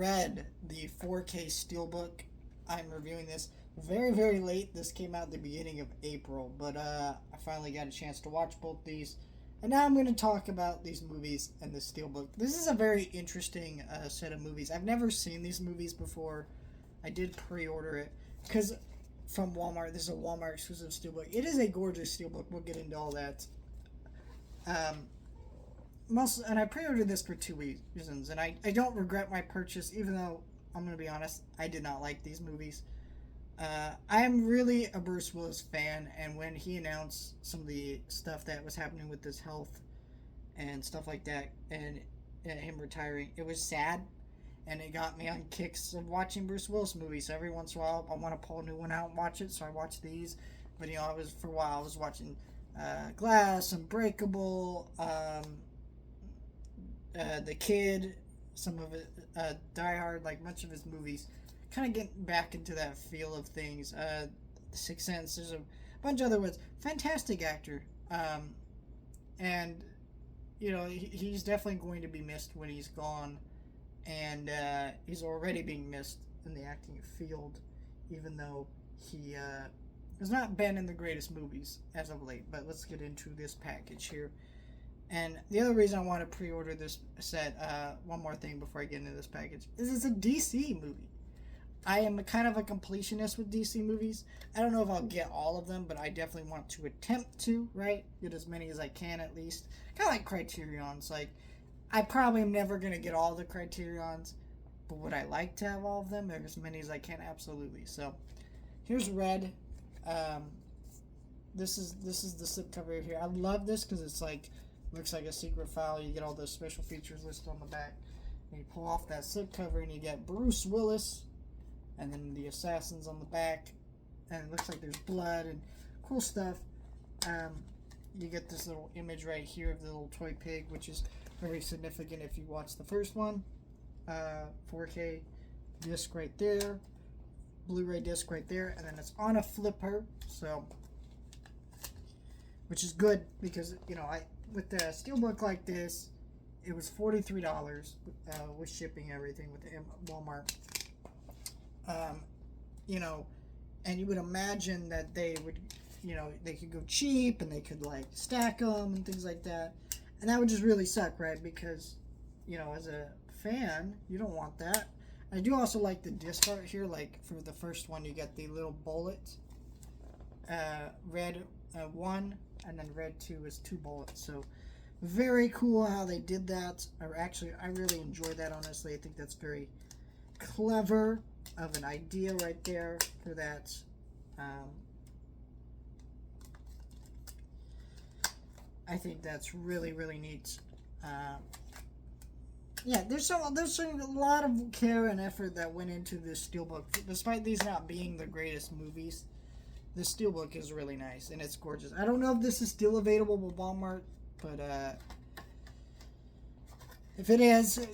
Red, the 4K Steelbook. I'm reviewing this very, very late. This came out at the beginning of April, but I finally got a chance to watch both these. And now I'm going to talk about these movies and the Steelbook. This is a very interesting set of movies. I've never seen these movies before. I did pre-order it because from Walmart. This is a Walmart exclusive Steelbook. It is a gorgeous Steelbook. We'll get into all that. And I pre-ordered this for two reasons, and I don't regret my purchase, even though I'm going to be honest, I did not like these movies. I am really a Bruce Willis fan, and when he announced some of the stuff that was happening with his health and stuff like that, and him retiring, it was sad, and it got me on kicks of watching Bruce Willis movies. So every once in a while, I want to pull a new one out and watch it, so I watch these. But for a while, I was watching Glass, Unbreakable, The Kid, some of it, Die Hard, like much of his movies. Kind of getting back into that feel of things. The Sixth Sense, there's a bunch of other ones. Fantastic actor. And, he's definitely going to be missed when he's gone. And he's already being missed in the acting field, even though he has not been in the greatest movies as of late. But let's get into this package here. And the other reason I want to pre-order this set, one more thing before I get into this package, is it's a DC movie. I am kind of a completionist with DC movies. I don't know if I'll get all of them, but I definitely want to attempt to, right? Get as many as I can at least. Kind of like Criterion's. Like, I probably am never going to get all the Criterion's, but would I like to have all of them? Or as many as I can? Absolutely. So, here's Red. This is the slipcover here. I love this because it's like, looks like a secret file. You get all those special features listed on the back. And you pull off that slipcover and you get Bruce Willis. And then the assassins on the back. And it looks like there's blood and cool stuff. You get this little image right here of the little toy pig, which is very significant if you watch the first one. 4K disc right there. Blu-ray disc right there. And then it's on a flipper. So, which is good because, with the Steelbook like this, it was $43 with shipping everything with the Walmart. And you would imagine that they would, they could go cheap and they could like stack them and things like that. And that would just really suck, right? Because, as a fan, you don't want that. I do also like the disc art here. Like for the first one, you get the little bullet. Red 1 and then Red 2 is 2 bullets. So very cool how they did that. I really enjoy that, honestly. I think that's very clever of an idea right there for that. I think that's really, really neat. There's a lot of care and effort that went into this Steelbook. Despite these not being the greatest movies, the Steelbook is really nice and it's gorgeous. I don't know if this is still available with Walmart, but if it is,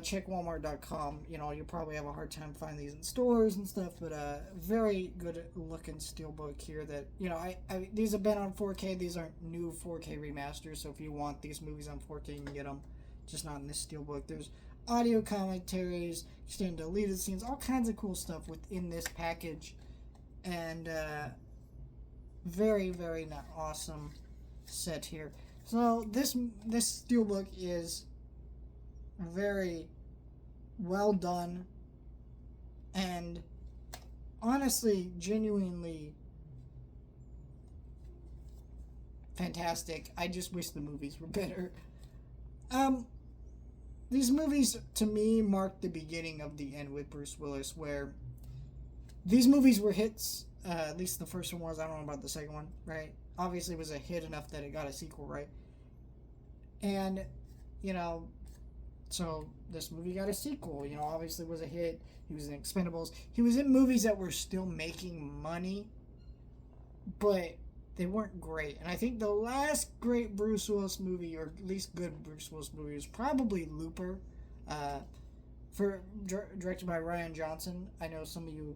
check Walmart.com. You'll probably have a hard time finding these in stores and stuff, but very good looking Steelbook here that, these have been on 4K. These aren't new 4K remasters, so if you want these movies on 4K, you can get them, just not in this Steelbook. There's audio commentaries, extended deleted scenes, all kinds of cool stuff within this package, and very, very awesome set here. So this Steelbook is very well done and honestly, genuinely fantastic. I just wish the movies were better. These movies to me marked the beginning of the end with Bruce Willis, where these movies were hits. At least the first one was. I don't know about the second one, right? Obviously it was a hit enough that it got a sequel, right? And so this movie got a sequel. Obviously was a hit. He was in Expendables. He was in movies that were still making money, but they weren't great. And I think the last great Bruce Willis movie, or at least good Bruce Willis movie, was probably Looper, directed by Rian Johnson. I know some of you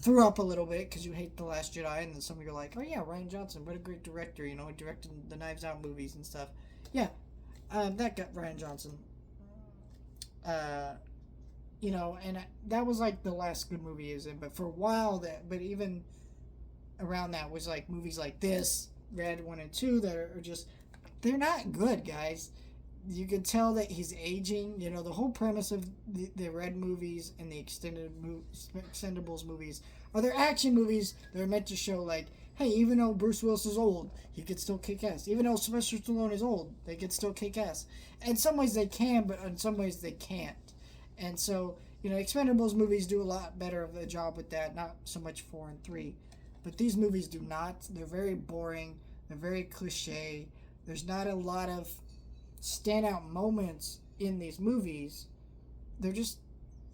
threw up a little bit because you hate The Last Jedi, and then some of you are like, oh yeah, Rian Johnson, what a great director. He directed the Knives Out movies and stuff. Yeah, that got Rian Johnson. and that was like the last good movie he was in. But for a while, but even around that was like movies like this, Red 1 and 2, that are just, they're not good, guys. You could tell that he's aging. The whole premise of the Red movies and the Extendables movies are they're action movies. They're meant to show, like, hey, even though Bruce Willis is old, he could still kick ass. Even though Sylvester Stallone is old, they could still kick ass. In some ways they can, but in some ways they can't. And so, Expendables movies do a lot better of a job with that. Not so much 4 and 3. But these movies do not. They're very boring. They're very cliche. There's not a lot of standout moments in these movies. They're just,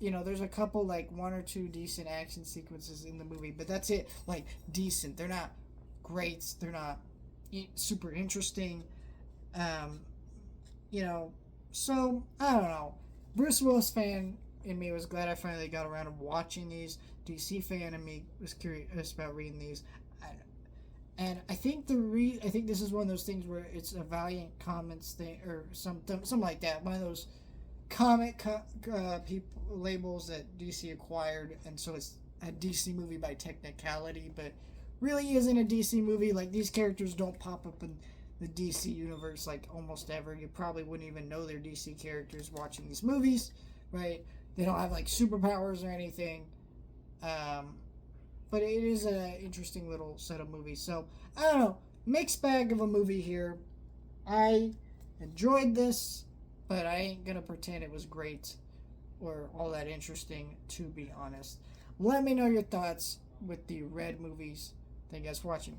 there's a couple, like, one or two decent action sequences in the movie, but that's it. Like, decent. They're not great. They're not super interesting. Um, so, I don't know. Bruce Willis fan in me was glad I finally got around to watching these. DC fan in me was curious about reading these. And I think I think this is one of those things where it's a Valiant Comics thing or something like that. One of those people labels that DC acquired, and so it's a DC movie by technicality, but really isn't a DC movie. Like, these characters don't pop up in the DC universe like almost ever. You probably wouldn't even know they're DC characters watching these movies, right? They don't have like superpowers or anything. But it is an interesting little set of movies. So, I don't know. Mixed bag of a movie here. I enjoyed this, but I ain't going to pretend it was great or all that interesting, to be honest. Let me know your thoughts with the Red movies. Thank you guys for watching.